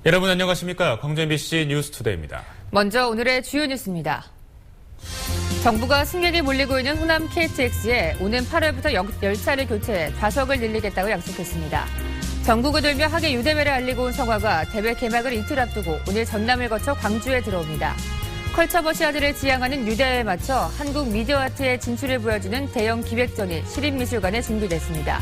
여러분 안녕하십니까? 광주 MBC 뉴스투데이입니다. 먼저 오늘의 주요 뉴스입니다. 정부가 승객이 몰리고 있는 호남 KTX에 오는 8월부터 열차를 교체해 좌석을 늘리겠다고 약속했습니다. 전국을 돌며 학예 유대회를 알리고 온 성화가 대회 개막을 이틀 앞두고 오늘 전남을 거쳐 광주에 들어옵니다. 컬처버시아드를 지향하는 유대회에 맞춰 한국 미디어아트의 진출을 보여주는 대형 기획전이 시립미술관에 준비됐습니다.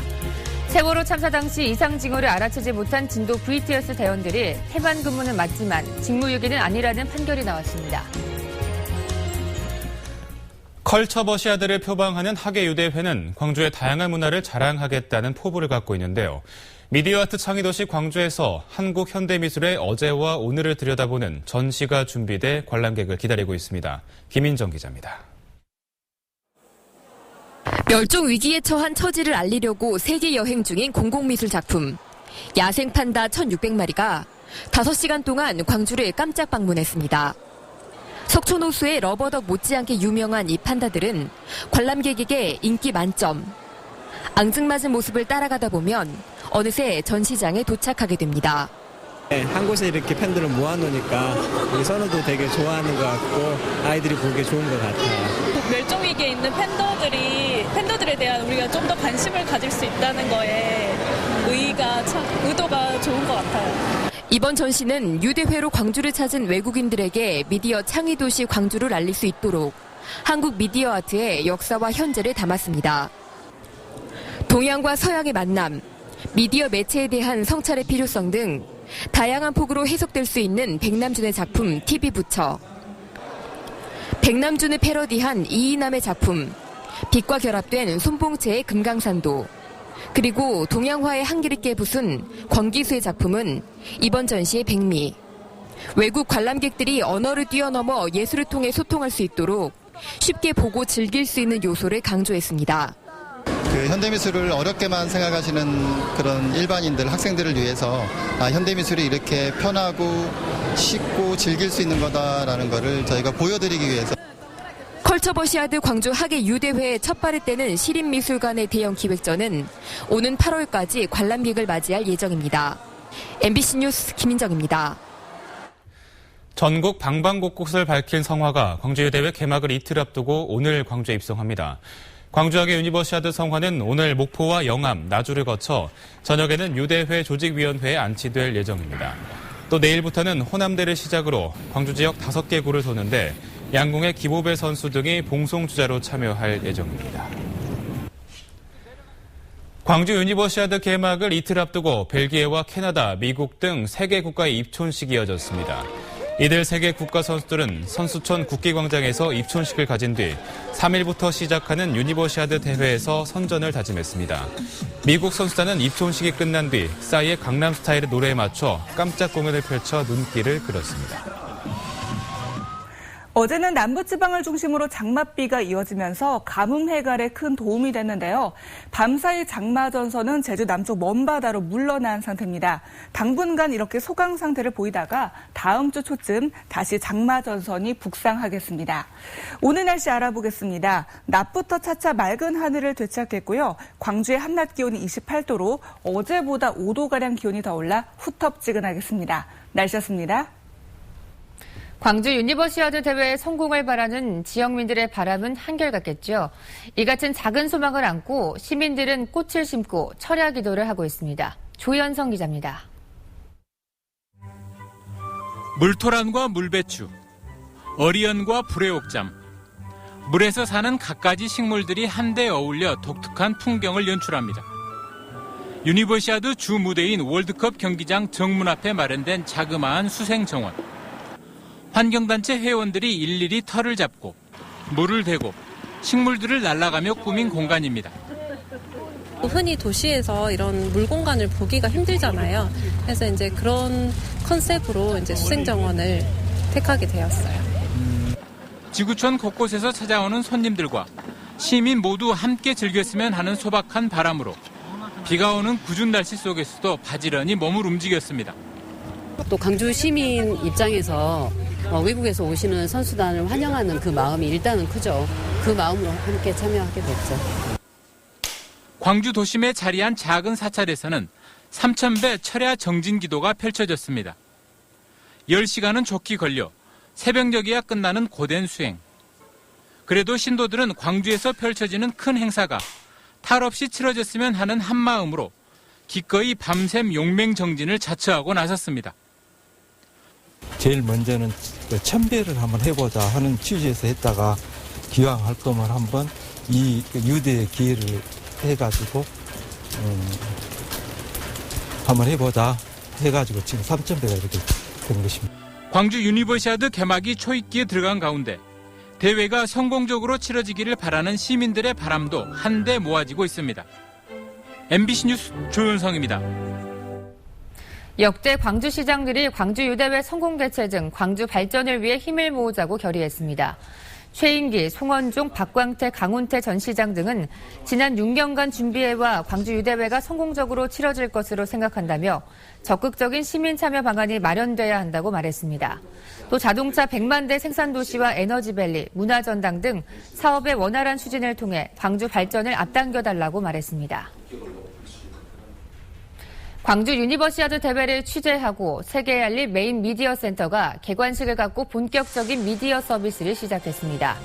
세월호 참사 당시 이상 징후를 알아채지 못한 진도 VTS 대원들이 태반 근무는 맞지만 직무유기는 아니라는 판결이 나왔습니다. 컬처버시아드를 표방하는 학예유대회는 광주의 다양한 문화를 자랑하겠다는 포부를 갖고 있는데요. 미디어아트 창의도시 광주에서 한국 현대미술의 어제와 오늘을 들여다보는 전시가 준비돼 관람객을 기다리고 있습니다. 김인정 기자입니다. 멸종 위기에 처한 처지를 알리려고 세계 여행 중인 공공미술 작품. 야생 판다 1,600마리가 5시간 동안 광주를 깜짝 방문했습니다. 석촌호수의 러버덕 못지않게 유명한 이 판다들은 관람객에게 인기 만점. 앙증맞은 모습을 따라가다 보면 어느새 전시장에 도착하게 됩니다. 한 곳에 이렇게 팬들을 모아놓으니까 우리 선우도 되게 좋아하는 것 같고 아이들이 보기에 좋은 것 같아요. 멸종위기에 있는 팬더들에 대한 우리가 좀 더 관심을 가질 수 있다는 거에 의도가 좋은 것 같아요. 이번 전시는 유대회로 광주를 찾은 외국인들에게 미디어 창의도시 광주를 알릴 수 있도록 한국 미디어 아트의 역사와 현재를 담았습니다. 동양과 서양의 만남, 미디어 매체에 대한 성찰의 필요성 등 다양한 폭으로 해석될 수 있는 백남준의 작품 TV 부처, 백남준을 패러디한 이이남의 작품 빛과 결합된 손봉채의 금강산도, 그리고 동양화의 한기를 깨부순 권기수의 작품은 이번 전시의 백미. 외국 관람객들이 언어를 뛰어넘어 예술을 통해 소통할 수 있도록 쉽게 보고 즐길 수 있는 요소를 강조했습니다. 현대미술을 어렵게만 생각하시는 그런 일반인들, 학생들을 위해서 현대미술이 이렇게 편하고 쉽고 즐길 수 있는 거다라는 거를 저희가 보여드리기 위해서. 컬처버시아드 광주 학예 유대회의 첫 발을 떼는 시립미술관의 대형 기획전은 오는 8월까지 관람객을 맞이할 예정입니다. MBC 뉴스 김인정입니다. 전국 방방곡곡을 밝힌 성화가 광주유대회 개막을 이틀 앞두고 오늘 광주에 입성합니다. 광주학예 유니버시아드 성화는 오늘 목포와 영암, 나주를 거쳐 저녁에는 유대회 조직위원회에 안치될 예정입니다. 또 내일부터는 호남대를 시작으로 광주 지역 5개 구를 도는데 양궁의 기보배 선수 등이 봉송주자로 참여할 예정입니다. 광주 유니버시아드 개막을 이틀 앞두고 벨기에와 캐나다, 미국 등 3개 국가의 입촌식이 이어졌습니다. 이들 3개 국가 선수들은 선수촌 국기광장에서 입촌식을 가진 뒤 3일부터 시작하는 유니버시아드 대회에서 선전을 다짐했습니다. 미국 선수단은 입촌식이 끝난 뒤 싸이의 강남스타일의 노래에 맞춰 깜짝 공연을 펼쳐 눈길을 끌었습니다. 어제는 남부지방을 중심으로 장맛비가 이어지면서 가뭄 해갈에 큰 도움이 됐는데요. 밤사이 장마전선은 제주 남쪽 먼바다로 물러난 상태입니다. 당분간 이렇게 소강 상태를 보이다가 다음 주 초쯤 다시 장마전선이 북상하겠습니다. 오늘 날씨 알아보겠습니다. 낮부터 차차 맑은 하늘을 되찾겠고요. 광주의 한낮 기온이 28도로 어제보다 5도가량 기온이 더 올라 후텁지근하겠습니다. 날씨였습니다. 광주 유니버시아드 대회의 성공을 바라는 지역민들의 바람은 한결같겠죠. 이 같은 작은 소망을 안고 시민들은 꽃을 심고 철야 기도를 하고 있습니다. 조현성 기자입니다. 물토란과 물배추, 어리언과 불의옥잠, 물에서 사는 갖가지 식물들이 한데 어울려 독특한 풍경을 연출합니다. 유니버시아드 주 무대인 월드컵 경기장 정문 앞에 마련된 자그마한 수생정원. 환경단체 회원들이 일일이 털을 잡고 물을 대고 식물들을 날아가며 꾸민 공간입니다. 흔히 도시에서 이런 물 공간을 보기가 힘들잖아요. 그래서 이제 그런 컨셉으로 이제 수생정원을 택하게 되었어요. 지구촌 곳곳에서 찾아오는 손님들과 시민 모두 함께 즐겼으면 하는 소박한 바람으로 비가 오는 궂은 날씨 속에서도 바지런히 몸을 움직였습니다. 또 광주 시민 입장에서 외국에서 오시는 선수단을 환영하는 그 마음이 일단은 크죠. 그 마음으로 함께 참여하게 됐죠. 광주 도심에 자리한 작은 사찰에서는 3,000배 철야 정진 기도가 펼쳐졌습니다. 10시간은 좋게 걸려 새벽녘이야 끝나는 고된 수행. 그래도 신도들은 광주에서 펼쳐지는 큰 행사가 탈 없이 치러졌으면 하는 한마음으로 기꺼이 밤샘 용맹정진을 자처하고 나섰습니다. 제일 먼저는 참배를 한번 해보자 하는 취지에서 했다가 기왕 할 거면 한번 이 유대의 기회를 해가지고 한번 해보자 해가지고 지금 3,000배가 이렇게 된 것입니다. 광주 유니버시아드 개막이 초입기에 들어간 가운데 대회가 성공적으로 치러지기를 바라는 시민들의 바람도 한데 모아지고 있습니다. MBC 뉴스 조윤성입니다. 역대 광주시장들이 광주유대회 성공 개최 등 광주 발전을 위해 힘을 모으자고 결의했습니다. 최인기, 송원종, 박광태, 강훈태 전 시장 등은 지난 6년간 준비해와 광주유대회가 성공적으로 치러질 것으로 생각한다며 적극적인 시민 참여 방안이 마련돼야 한다고 말했습니다. 또 자동차 100만 대 생산도시와 에너지밸리, 문화전당 등 사업의 원활한 추진을 통해 광주 발전을 앞당겨달라고 말했습니다. 광주 유니버시아드 대회를 취재하고 세계에 알릴 메인 미디어 센터가 개관식을 갖고 본격적인 미디어 서비스를 시작했습니다.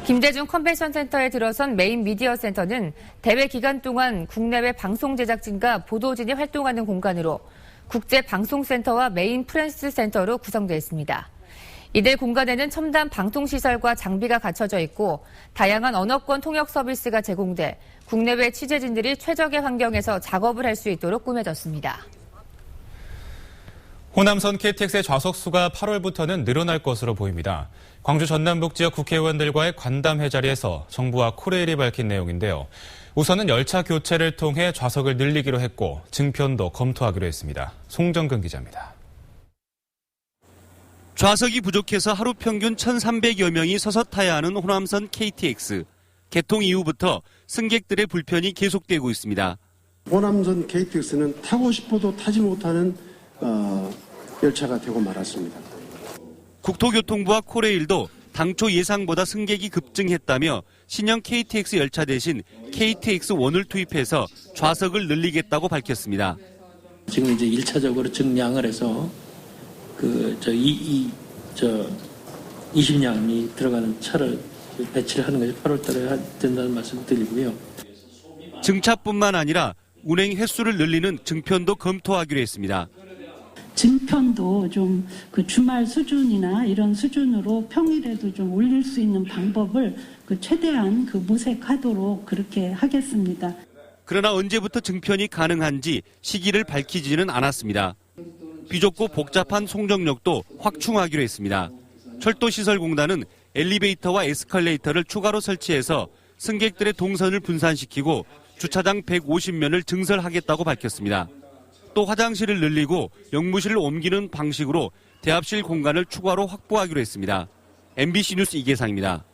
김대중 컨벤션 센터에 들어선 메인 미디어 센터는 대회 기간 동안 국내외 방송 제작진과 보도진이 활동하는 공간으로 국제방송센터와 메인 프레스 센터로 구성되어 있습니다. 이들 공간에는 첨단 방통시설과 장비가 갖춰져 있고 다양한 언어권 통역 서비스가 제공돼 국내외 취재진들이 최적의 환경에서 작업을 할 수 있도록 꾸며졌습니다. 호남선 KTX의 좌석수가 8월부터는 늘어날 것으로 보입니다. 광주 전남북 지역 국회의원들과의 간담회 자리에서 정부와 코레일이 밝힌 내용인데요. 우선은 열차 교체를 통해 좌석을 늘리기로 했고 증편도 검토하기로 했습니다. 송정근 기자입니다. 좌석이 부족해서 하루 평균 1,300여 명이 서서 타야 하는 호남선 KTX. 개통 이후부터 승객들의 불편이 계속되고 있습니다. 호남선 KTX는 타고 싶어도 타지 못하는 열차가 되고 말았습니다. 국토교통부와 코레일도 당초 예상보다 승객이 급증했다며 신형 KTX 열차 대신 KTX1을 투입해서 좌석을 늘리겠다고 밝혔습니다. 지금 이제 1차적으로 증량을 해서 20량이 들어가는 차를 배치를 하는 것이 8월 달에 된다는 말씀을 드리고요. 증차뿐만 아니라 운행 횟수를 늘리는 증편도 검토하기로 했습니다. 증편도 좀 그 주말 수준이나 이런 수준으로 평일에도 좀 올릴 수 있는 방법을 최대한 모색하도록 그렇게 하겠습니다. 그러나 언제부터 증편이 가능한지 시기를 밝히지는 않았습니다. 비좁고 복잡한 송정역도 확충하기로 했습니다. 철도시설공단은 엘리베이터와 에스컬레이터를 추가로 설치해서 승객들의 동선을 분산시키고 주차장 150면을 증설하겠다고 밝혔습니다. 또 화장실을 늘리고 영무실을 옮기는 방식으로 대합실 공간을 추가로 확보하기로 했습니다. MBC 뉴스 이계상입니다.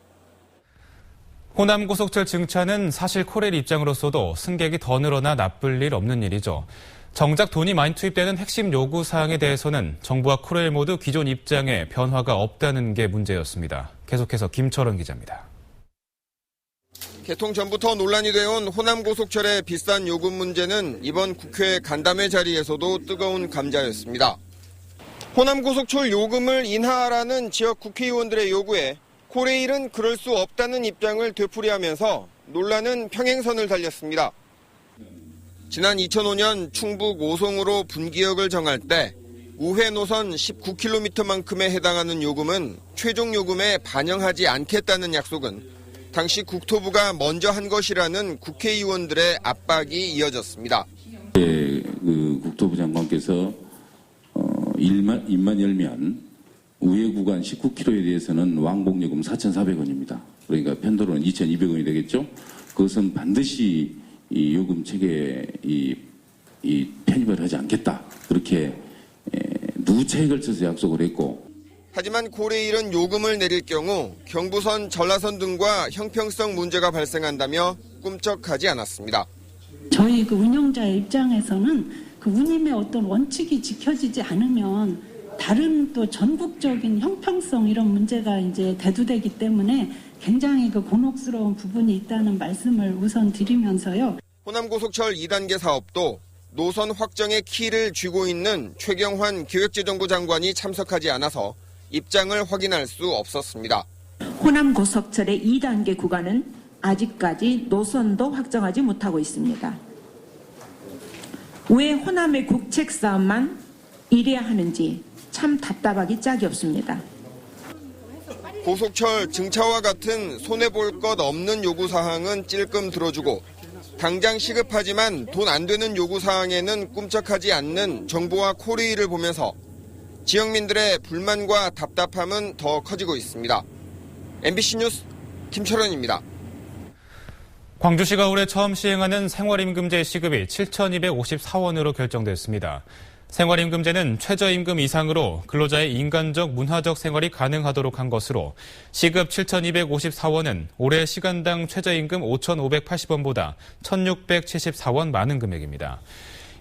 호남고속철 증차는 사실 코레일 입장으로서도 승객이 더 늘어나 나쁠 일 없는 일이죠. 정작 돈이 많이 투입되는 핵심 요구사항에 대해서는 정부와 코레일 모두 기존 입장에 변화가 없다는 게 문제였습니다. 계속해서 김철원 기자입니다. 개통 전부터 논란이 되어온 호남고속철의 비싼 요금 문제는 이번 국회 간담회 자리에서도 뜨거운 감자였습니다. 호남고속철 요금을 인하하라는 지역 국회의원들의 요구에 코레일은 그럴 수 없다는 입장을 되풀이하면서 논란은 평행선을 달렸습니다. 지난 2005년 충북 오송으로 분기역을 정할 때 우회 노선 19km만큼에 해당하는 요금은 최종 요금에 반영하지 않겠다는 약속은 당시 국토부가 먼저 한 것이라는 국회의원들의 압박이 이어졌습니다. 국토부 장관께서 입만 열면 우회 구간 19km에 대해서는 왕복요금 4,400원입니다. 그러니까 편도로는 2,200원이 되겠죠. 그것은 반드시 이 요금 체계에 편입을 하지 않겠다. 그렇게 누차에 걸쳐서 약속을 했고. 하지만 코레일은 요금을 내릴 경우 경부선, 전라선 등과 형평성 문제가 발생한다며 꿈쩍하지 않았습니다. 저희 운영자의 입장에서는 운임의 어떤 원칙이 지켜지지 않으면 다른 또 전국적인 형평성 이런 문제가 이제 대두되기 때문에 굉장히 곤혹스러운 부분이 있다는 말씀을 우선 드리면서요. 호남고속철 2단계 사업도 노선 확정의 키를 쥐고 있는 최경환 기획재정부 장관이 참석하지 않아서 입장을 확인할 수 없었습니다. 호남 고속철의 2단계 구간은 아직까지 노선도 확정하지 못하고 있습니다. 왜 호남의 국책 싸움만 이래야 하는지 참 답답하기 짝이 없습니다. 고속철 증차와 같은 손해볼 것 없는 요구사항은 찔끔 들어주고 당장 시급하지만 돈 안 되는 요구사항에는 꿈쩍하지 않는 정부와 코리를 보면서 지역민들의 불만과 답답함은 더 커지고 있습니다. MBC 뉴스 김철원입니다. 광주시가 올해 처음 시행하는 생활임금제 시급이 7,254원으로 결정됐습니다. 생활임금제는 최저임금 이상으로 근로자의 인간적, 문화적 생활이 가능하도록 한 것으로 시급 7,254원은 올해 시간당 최저임금 5,580원보다 1,674원 많은 금액입니다.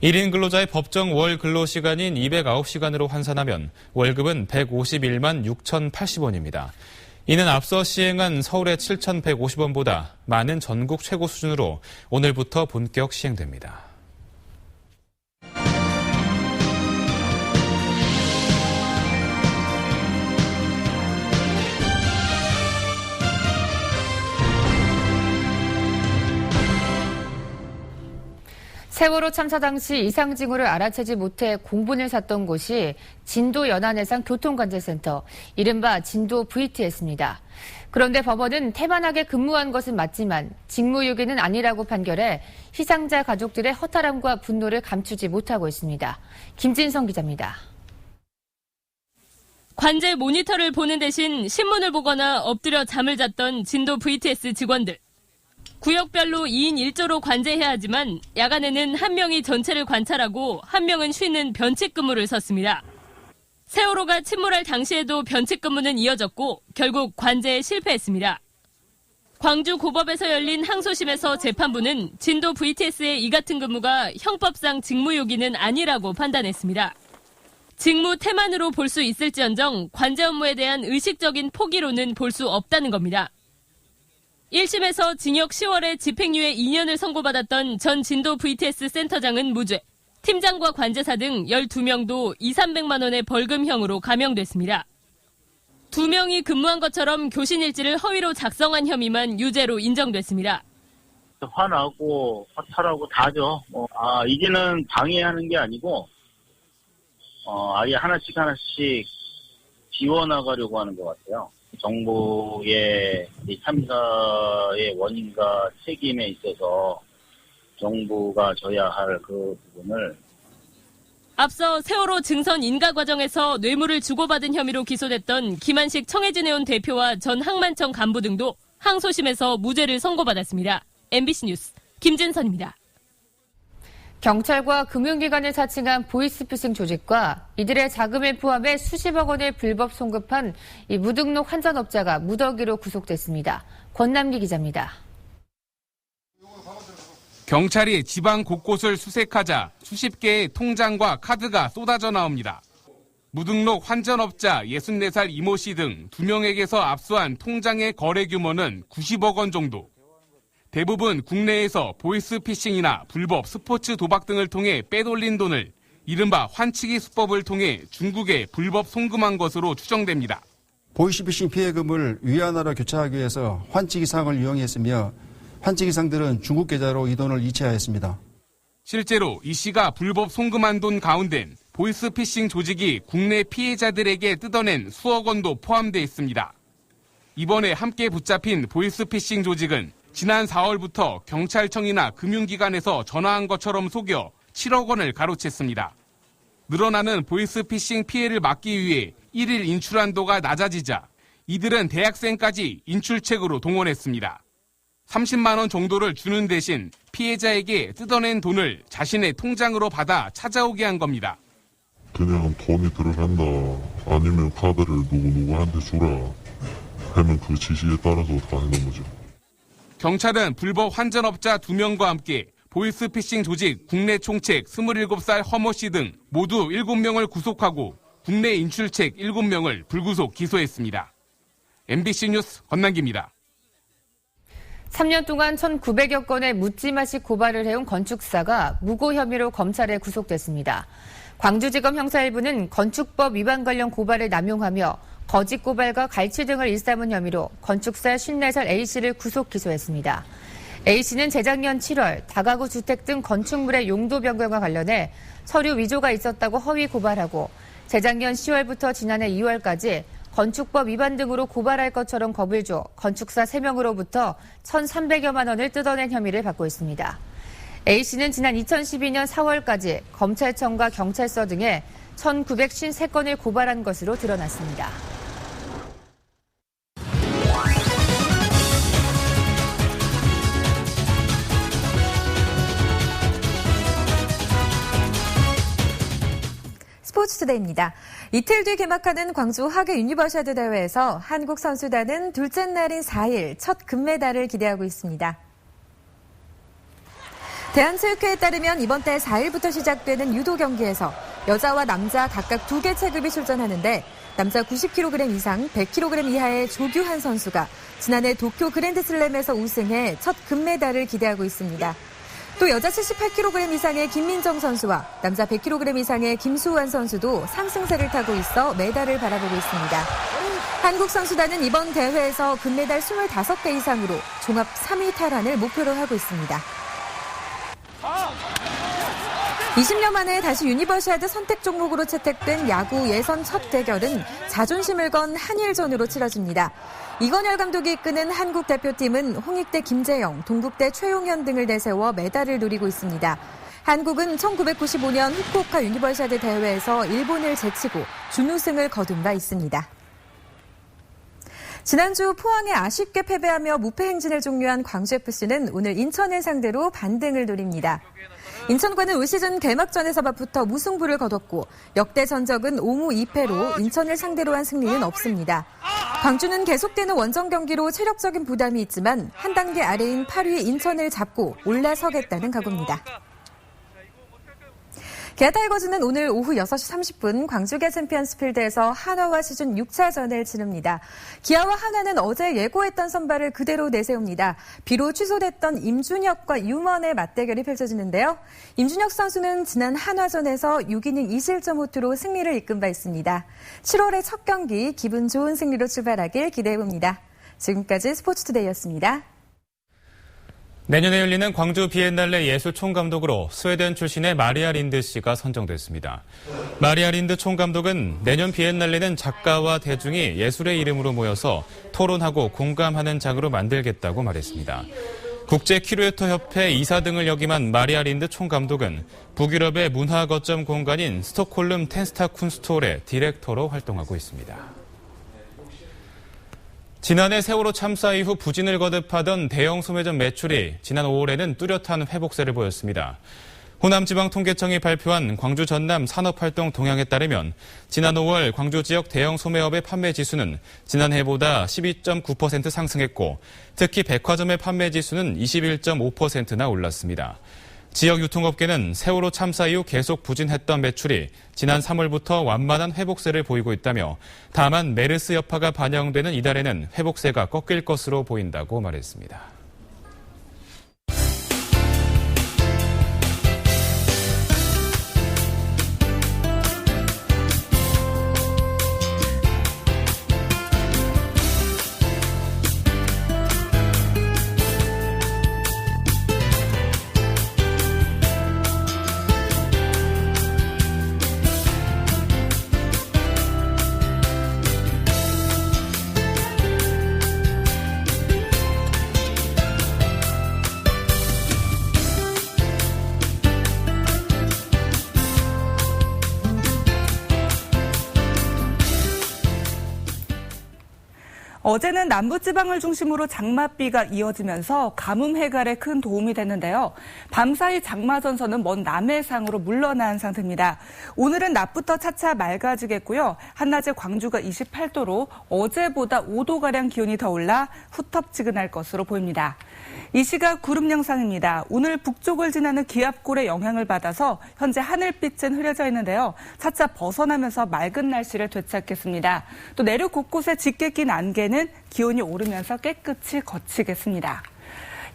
1인 근로자의 법정 월 근로시간인 209시간으로 환산하면 월급은 151만 6,080원입니다. 이는 앞서 시행한 서울의 7,150원보다 많은 전국 최고 수준으로 오늘부터 본격 시행됩니다. 세월호 참사 당시 이상 징후를 알아채지 못해 공분을 샀던 곳이 진도 연안해상 교통관제센터, 이른바 진도 VTS입니다. 그런데 법원은 태만하게 근무한 것은 맞지만 직무유기는 아니라고 판결해 희생자 가족들의 허탈함과 분노를 감추지 못하고 있습니다. 김진성 기자입니다. 관제 모니터를 보는 대신 신문을 보거나 엎드려 잠을 잤던 진도 VTS 직원들. 구역별로 2인 1조로 관제해야 하지만 야간에는 한 명이 전체를 관찰하고 한 명은 쉬는 변칙 근무를 섰습니다. 세월호가 침몰할 당시에도 변칙 근무는 이어졌고 결국 관제에 실패했습니다. 광주 고법에서 열린 항소심에서 재판부는 진도 VTS의 이 같은 근무가 형법상 직무유기는 아니라고 판단했습니다. 직무 태만으로 볼 수 있을지언정 관제 업무에 대한 의식적인 포기로는 볼 수 없다는 겁니다. 1심에서 징역 10월에 집행유예 2년을 선고받았던 전 진도 VTS 센터장은 무죄, 팀장과 관제사 등 12명도 2,300만 원의 벌금형으로 감형됐습니다. 2명이 근무한 것처럼 교신일지를 허위로 작성한 혐의만 유죄로 인정됐습니다. 화나고 허탈하고 다죠. 이제는 방해하는 게 아니고 아예 하나씩 지워나가려고 하는 것 같아요. 정부의 이 참사의 원인과 책임에 있어서 정부가 져야 할 그 부분을. 앞서 세월호 증선 인가 과정에서 뇌물을 주고받은 혐의로 기소됐던 김한식 청해진해운 대표와 전 항만청 간부 등도 항소심에서 무죄를 선고받았습니다. MBC 뉴스 김진선입니다. 경찰과 금융기관을 사칭한 보이스피싱 조직과 이들의 자금을 포함해 수십억 원을 불법 송금한 이 무등록 환전업자가 무더기로 구속됐습니다. 권남기 기자입니다. 경찰이 지방 곳곳을 수색하자 수십 개의 통장과 카드가 쏟아져 나옵니다. 무등록 환전업자 64살 이모 씨 등 2명에게서 압수한 통장의 거래 규모는 90억 원 정도. 대부분 국내에서 보이스피싱이나 불법 스포츠 도박 등을 통해 빼돌린 돈을 이른바 환치기 수법을 통해 중국에 불법 송금한 것으로 추정됩니다. 보이스피싱 피해금을 위안화로 교체하기 위해서 환치기 상을 이용했으며 환치기상들은 중국 계좌로 이 돈을 이체하였습니다. 실제로 이 씨가 불법 송금한 돈 가운데는 보이스피싱 조직이 국내 피해자들에게 뜯어낸 수억 원도 포함되어 있습니다. 이번에 함께 붙잡힌 보이스피싱 조직은 지난 4월부터 경찰청이나 금융기관에서 전화한 것처럼 속여 7억 원을 가로챘습니다. 늘어나는 보이스피싱 피해를 막기 위해 1일 인출 한도가 낮아지자 이들은 대학생까지 인출책으로 동원했습니다. 30만 원 정도를 주는 대신 피해자에게 뜯어낸 돈을 자신의 통장으로 받아 찾아오게 한 겁니다. 그냥 돈이 들어간다, 아니면 카드를 누구누구한테 주라 하면 그 지시에 따라서 다 하는 거죠. 경찰은 불법 환전업자 2명과 함께 보이스피싱 조직 국내 총책 27살 허모 씨 등 모두 7명을 구속하고 국내 인출책 7명을 불구속 기소했습니다. MBC 뉴스 권남기입니다. 3년 동안 1,900여 건의 묻지마식 고발을 해온 건축사가 무고 혐의로 검찰에 구속됐습니다. 광주지검 형사 1부는 건축법 위반 관련 고발을 남용하며 거짓 고발과 갈취 등을 일삼은 혐의로 건축사 54살 A씨를 구속 기소했습니다. A씨는 재작년 7월 다가구 주택 등 건축물의 용도 변경과 관련해 서류 위조가 있었다고 허위 고발하고 재작년 10월부터 지난해 2월까지 건축법 위반 등으로 고발할 것처럼 겁을 줘 건축사 3명으로부터 1,300여만 원을 뜯어낸 혐의를 받고 있습니다. A씨는 지난 2012년 4월까지 검찰청과 경찰서 등에 1,953건을 고발한 것으로 드러났습니다. 스포츠투데이입니다. 이틀 뒤 개막하는 광주 하계 유니버시아드 대회에서 한국 선수단은 둘째 날인 4일 첫 금메달을 기대하고 있습니다. 대한체육회에 따르면 이번 달 4일부터 시작되는 유도 경기에서 여자와 남자 각각 2개 체급이 출전하는데 남자 90kg 이상, 100kg 이하의 조규환 선수가 지난해 도쿄 그랜드슬램에서 우승해 첫 금메달을 기대하고 있습니다. 또 여자 78kg 이상의 김민정 선수와 남자 100kg 이상의 김수환 선수도 상승세를 타고 있어 메달을 바라보고 있습니다. 한국 선수단은 이번 대회에서 금메달 25개 이상으로 종합 3위 탈환을 목표로 하고 있습니다. 20년 만에 다시 유니버시아드 선택 종목으로 채택된 야구 예선 첫 대결은 자존심을 건 한일전으로 치러집니다. 이건열 감독이 이끄는 한국 대표팀은 홍익대 김재영, 동국대 최용현 등을 내세워 메달을 노리고 있습니다. 한국은 1995년 후쿠오카 유니버시아드 대회에서 일본을 제치고 준우승을 거둔 바 있습니다. 지난주 포항에 아쉽게 패배하며 무패 행진을 종료한 광주FC는 오늘 인천을 상대로 반등을 노립니다. 인천과는 올 시즌 개막전에서 맞붙어 무승부를 거뒀고 역대 전적은 5무 2패로 인천을 상대로 한 승리는 없습니다. 광주는 계속되는 원정 경기로 체력적인 부담이 있지만 한 단계 아래인 8위 인천을 잡고 올라서겠다는 각오입니다. 기아 타이거즈는 오늘 오후 6시 30분 광주계 챔피언스필드에서 한화와 시즌 6차전을 치릅니다. 기아와 한화는 어제 예고했던 선발을 그대로 내세웁니다. 비록 취소됐던 임준혁과 유먼의 맞대결이 펼쳐지는데요. 임준혁 선수는 지난 한화전에서 6이닝 2실점 호투로 승리를 이끈 바 있습니다. 7월의 첫 경기 기분 좋은 승리로 출발하길 기대해봅니다. 지금까지 스포츠투데이였습니다. 내년에 열리는 광주 비엔날레 예술 총감독으로 스웨덴 출신의 마리아 린드 씨가 선정됐습니다. 마리아 린드 총감독은 내년 비엔날레는 작가와 대중이 예술의 이름으로 모여서 토론하고 공감하는 장으로 만들겠다고 말했습니다. 국제 큐레이터 협회 이사 등을 역임한 마리아 린드 총감독은 북유럽의 문화 거점 공간인 스톡홀름 텐스타 쿤스트홀의 디렉터로 활동하고 있습니다. 지난해 세월호 참사 이후 부진을 거듭하던 대형 소매점 매출이 지난 5월에는 뚜렷한 회복세를 보였습니다. 호남지방통계청이 발표한 광주 전남 산업활동 동향에 따르면 지난 5월 광주 지역 대형 소매업의 판매 지수는 지난해보다 12.9% 상승했고 특히 백화점의 판매 지수는 21.5%나 올랐습니다. 지역 유통업계는 세월호 참사 이후 계속 부진했던 매출이 지난 3월부터 완만한 회복세를 보이고 있다며 다만 메르스 여파가 반영되는 이달에는 회복세가 꺾일 것으로 보인다고 말했습니다. 어제는 남부지방을 중심으로 장맛비가 이어지면서 가뭄 해갈에 큰 도움이 됐는데요. 밤사이 장마전선은 먼 남해상으로 물러난 상태입니다. 오늘은 낮부터 차차 맑아지겠고요. 한낮에 광주가 28도로 어제보다 5도가량 기온이 더 올라 후텁지근할 것으로 보입니다. 이 시각 구름 영상입니다. 오늘 북쪽을 지나는 기압골의 영향을 받아서 현재 하늘빛은 흐려져 있는데요. 차차 벗어나면서 맑은 날씨를 되찾겠습니다. 또 내륙 곳곳에 짙게 낀 안개는 기온이 오르면서 깨끗이 걷히겠습니다.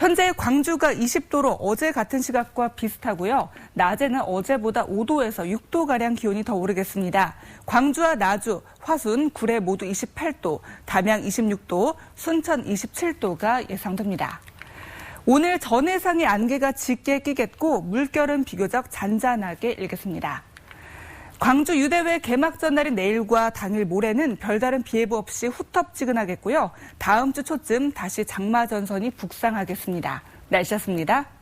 현재 광주가 20도로 어제 같은 시각과 비슷하고요. 낮에는 어제보다 5도에서 6도가량 기온이 더 오르겠습니다. 광주와 나주, 화순, 구례 모두 28도, 담양 26도, 순천 27도가 예상됩니다. 오늘 전해상의 안개가 짙게 끼겠고 물결은 비교적 잔잔하게 일겠습니다. 광주 유대회 개막 전날인 내일과 당일 모레는 별다른 비 예보 없이 후텁지근하겠고요. 다음 주 초쯤 다시 장마 전선이 북상하겠습니다. 날씨였습니다.